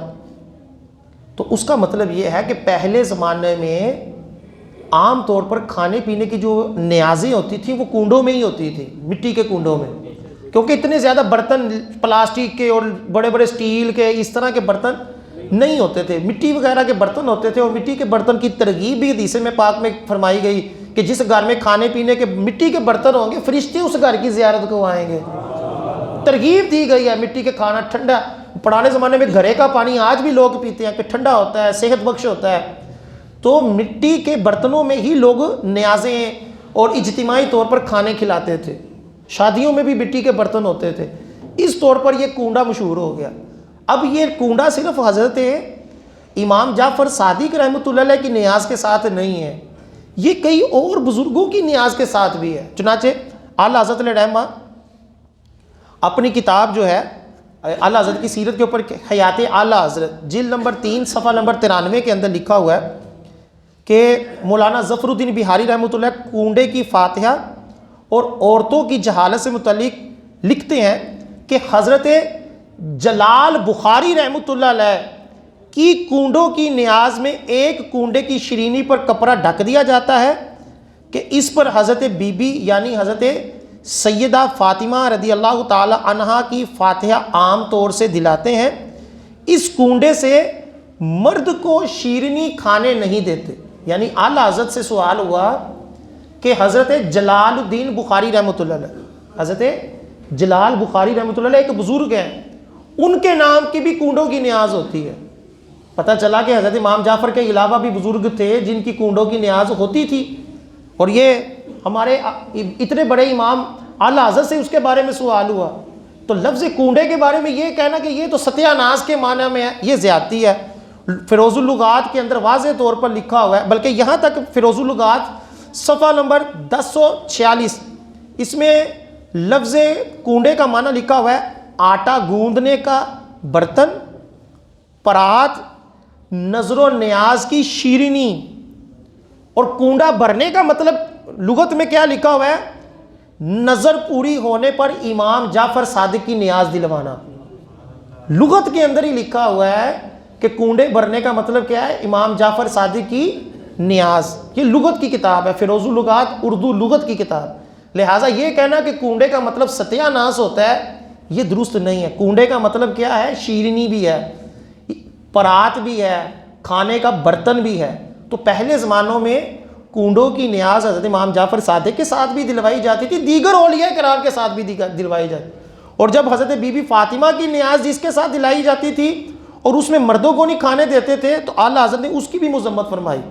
Speaker 1: تو اس کا مطلب یہ ہے کہ پہلے زمانے میں عام طور پر کھانے پینے کی جو نیازیں ہوتی تھیں وہ کنڈوں میں ہی ہوتی تھی, مٹی کے کنڈوں میں, کیونکہ اتنے زیادہ برتن پلاسٹک کے اور بڑے بڑے سٹیل کے اس طرح کے برتن نہیں ہوتے تھے, مٹی وغیرہ کے برتن ہوتے تھے. اور مٹی کے برتن کی ترغیب بھی حدیث میں پاک میں فرمائی گئی کہ جس گھر میں کھانے پینے کے مٹی کے برتن ہوں گے فرشتے اس گھر کی زیارت کو آئیں گے. ترغیب دی گئی ہے مٹی کے کھانا ٹھنڈا. پرانے زمانے میں گھڑے کا پانی آج بھی لوگ پیتے ہیں کہ ٹھنڈا ہوتا ہے, صحت بخش ہوتا ہے. تو مٹی کے برتنوں میں ہی لوگ نیازیں اور اجتماعی طور پر کھانے کھلاتے تھے. شادیوں میں بھی مٹی کے برتن ہوتے تھے. اس طور پر یہ کنڈا مشہور ہو گیا. اب یہ کنڈا صرف حضرت امام جعفر صادق رحمۃ اللہ علیہ کی نیاز کے ساتھ نہیں ہے, یہ کئی اور بزرگوں کی نیاز کے ساتھ بھی ہے. چنانچہ اعلیٰ حضرت علیہ رحمہ اپنی کتاب جو ہے اعلیٰ حضرت کی سیرت کے اوپر حیات اعلیٰ حضرت جلد نمبر 3 صفحہ نمبر 93 کے اندر لکھا ہوا ہے کہ مولانا ظفر الدین بہاری رحمۃ اللہ کنڈے کی فاتحہ اور عورتوں کی جہالت سے متعلق لکھتے ہیں کہ حضرت جلال بخاری رحمۃ اللہ علیہ کی کنڈوں کی نیاز میں ایک کنڈے کی شرینی پر کپڑا ڈھک دیا جاتا ہے کہ اس پر حضرت بی بی یعنی حضرت سیدہ فاطمہ رضی اللہ تعالی عنہا کی فاتحہ عام طور سے دلاتے ہیں. اس کنڈے سے مرد کو شیرنی کھانے نہیں دیتے. یعنی اعلیٰ حضرت سے سوال ہوا کہ حضرت جلال الدین بخاری رحمۃ اللہ علیہ, حضرت جلال بخاری رحمۃ اللہ علیہ ایک بزرگ ہیں, ان کے نام کی بھی کنڈوں کی نیاز ہوتی ہے. پتہ چلا کہ حضرت امام جعفر کے علاوہ بھی بزرگ تھے جن کی کنڈوں کی نیاز ہوتی تھی. اور یہ ہمارے اتنے بڑے امام اعلیٰ حضرت سے اس کے بارے میں سوال ہوا. تو لفظ کنڈے کے بارے میں یہ کہنا کہ یہ تو ستیہ ناز کے معنی میں ہے, یہ زیادتی ہے. فیروز اللغات کے اندر واضح طور پر لکھا ہوا ہے, بلکہ یہاں تک فیروز اللغات صفحہ نمبر 1046 اس میں لفظ کنڈے کا معنی لکھا ہوا ہے آٹا گوندنے کا برتن, پرات, نظر و نیاز کی شیرینی. اور کنڈا بھرنے کا مطلب لغت میں کیا لکھا ہوا ہے, نظر پوری ہونے پر امام جعفر صادق کی نیاز دلوانا. لغت کے اندر ہی لکھا ہوا ہے کہ کنڈے بھرنے کا مطلب کیا ہے, امام جعفر صادق کی نیاز. یہ لغت کی کتاب ہے, فیروز اللغات اردو لغت کی کتاب. لہٰذا یہ کہنا کہ کنڈے کا مطلب ستیہ ناس ہوتا ہے یہ درست نہیں ہے. کنڈے کا مطلب کیا ہے, شیرینی بھی ہے, پرات بھی ہے, کھانے کا برتن بھی ہے. تو پہلے زمانوں میں کنڈوں کی نیاز حضرت امام جعفر صادق کے ساتھ بھی دلوائی جاتی تھی, دیگر اولیاء کرام کے ساتھ بھی دلوائی جاتی. اور جب حضرت بی بی فاطمہ کی نیاز جس کے ساتھ دلائی جاتی تھی اور اس میں مردوں کو نہیں کھانے دیتے تھے تو اعلیٰ حضرت نے اس کی بھی مذمت فرمائی,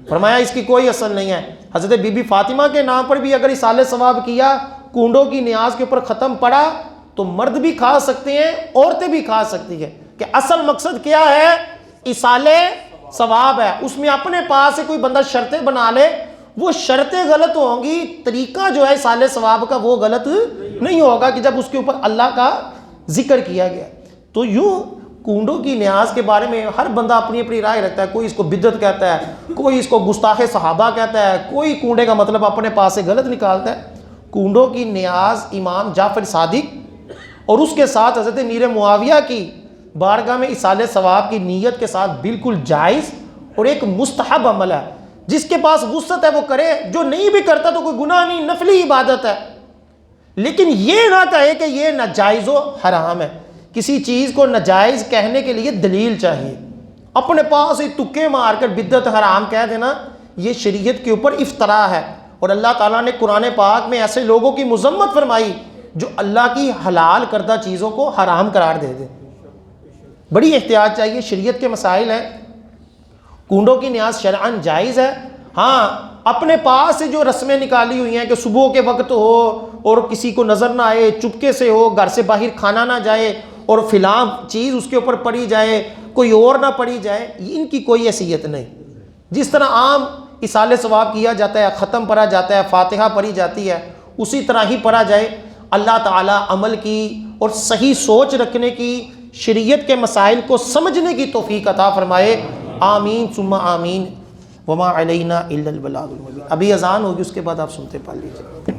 Speaker 1: فرمایا اس کی کوئی اصل نہیں ہے. حضرت بی بی فاطمہ کے نام پر بھی اگر اصالہ ثواب کیا, کنڈوں کی نیاز کے اوپر ختم پڑا, تو مرد بھی کھا سکتے ہیں, عورتیں بھی کھا سکتی ہیں. کہ اصل مقصد کیا ہے, اصالہ ثواب ہے. اس میں اپنے پاس سے کوئی بندہ شرطیں بنا لے, وہ شرطیں غلط ہوں گی, طریقہ جو ہے اصالہ ثواب کا وہ غلط نہیں ہوگا کہ جب اس کے اوپر اللہ کا ذکر کیا گیا. تو یوں کنڈوں کی نیاز کے بارے میں ہر بندہ اپنی اپنی رائے رکھتا ہے. کوئی اس کو بدعت کہتا ہے, کوئی اس کو گستاخ صحابہ کہتا ہے, کوئی کنڈے کا مطلب اپنے پاس سے غلط نکالتا ہے. کنڈوں کی نیاز امام جعفر صادق اور اس کے ساتھ حضرت میر معاویہ کی بارگاہ میں اصالہ ثواب کی نیت کے ساتھ بالکل جائز اور ایک مستحب عمل ہے. جس کے پاس وسعت ہے وہ کرے, جو نہیں بھی کرتا تو کوئی گناہ نہیں, نفلی عبادت ہے. لیکن یہ نہ کہے کہ یہ ناجائز و حرام ہے. کسی چیز کو ناجائز کہنے کے لیے دلیل چاہیے. اپنے پاس ہی تکے مار کر بدعت حرام کہہ دینا یہ شریعت کے اوپر افطرا ہے. اور اللہ تعالیٰ نے قرآن پاک میں ایسے لوگوں کی مذمت فرمائی جو اللہ کی حلال کردہ چیزوں کو حرام قرار دے دے. بڑی احتیاط چاہیے, شریعت کے مسائل ہیں. کنڈوں کی نیاز شرعاً جائز ہے. ہاں اپنے پاس سے جو رسمیں نکالی ہوئی ہیں کہ صبح کے وقت ہو اور کسی کو نظر نہ آئے، چپکے سے ہو، گھر سے باہر کھانا نہ جائے اور فلاں چیز اس کے اوپر پڑی جائے، کوئی اور نہ پڑی جائے، ان کی کوئی حیثیت نہیں۔ جس طرح عام ایصال ثواب کیا جاتا ہے، ختم پڑھا جاتا ہے، فاتحہ پڑھی جاتی ہے، اسی طرح ہی پڑھا جائے۔ اللہ تعالیٰ عمل کی اور صحیح سوچ رکھنے کی، شریعت کے مسائل کو سمجھنے کی توفیق عطا فرمائے، آمین ثم آمین۔ وما علینا الا البلاغ المبین۔ ابھی اذان ہوگی، اس کے بعد آپ سنتے پڑھ لیجیے۔